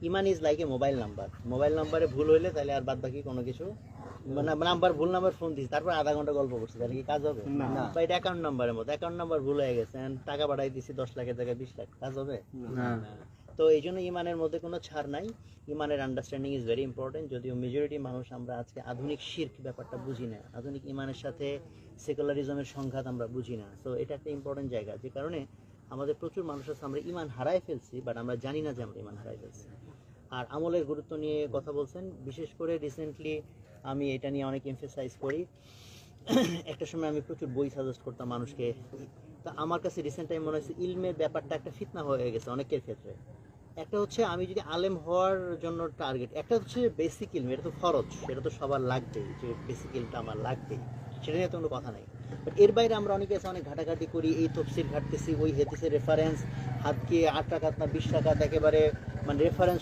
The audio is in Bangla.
Iman is like a mobile নাম্বারে ভুল হইলে তাহলে আর বাদ বাকি কোনো কিছু মানে ভুল নাম্বার ফোন দিচ্ছি তারপর আধা ঘন্টা গল্প করছি তাহলে কি কাজ হবে না। বা এটা অ্যাকাউন্ট নাম্বারের মতো অ্যাকাউন্ট নাম্বার ভুল হয়ে গেছে and টাকা পাঠাই দিছি 10 লাখের জায়গায় 20 লাখ কাজ হবে না। তো এই জন্য ইমানের মধ্যে কোনো ছাড় নাই ইমানের আন্ডারস্ট্যান্ডিং ইজ ভেরি ইম্পর্টেন্ট যদিও মেজরিটি মানুষ আমরা আজকে আধুনিক শিরক ব্যাপারটা বুঝি না আধুনিক ইমানের সাথে সেকুলারিজমের সংঘাত আমরা বুঝি না তো এটা একটা ইম্পর্টেন্ট জায়গা যে কারণে আমাদের প্রচুর মানুষ আছে আমরা ইমান হারাই ফেলছি বাট আমরা জানি না যে আমরা ইমান হারাই ফেলছি আর আমলের গুরুত্ব নিয়ে কথা বলছেন বিশেষ করে রিসেন্টলি আমি এটা নিয়ে অনেক এমফেসাইজ করি একটা সময় আমি প্রচুর বই সাজেস্ট করতাম মানুষকে তা আমার কাছে রিসেন্ট টাইম মনে হচ্ছে ইলমের ব্যাপারটা একটা ফিতনা হয়ে গেছে অনেকের ক্ষেত্রে একটা হচ্ছে আমি যদি আলেম হওয়ার জন্য টার্গেট একটা হচ্ছে বেসিক ইলম এটা তো খরচ সেটা তো সবার লাগবেই যে বেসিক ইলমটা আমার লাগবেই সেটা নিয়ে তো কোনো কথা নাই বাট এর বাইরে আমরা অনেকে আছে অনেক ঘাটাঘাটি করি এই তফসির ঘাটতেছি ওই হেদিসের রেফারেন্স হাতকে 8 টাকা না 20 টাকা একেবারে মানে রেফারেন্স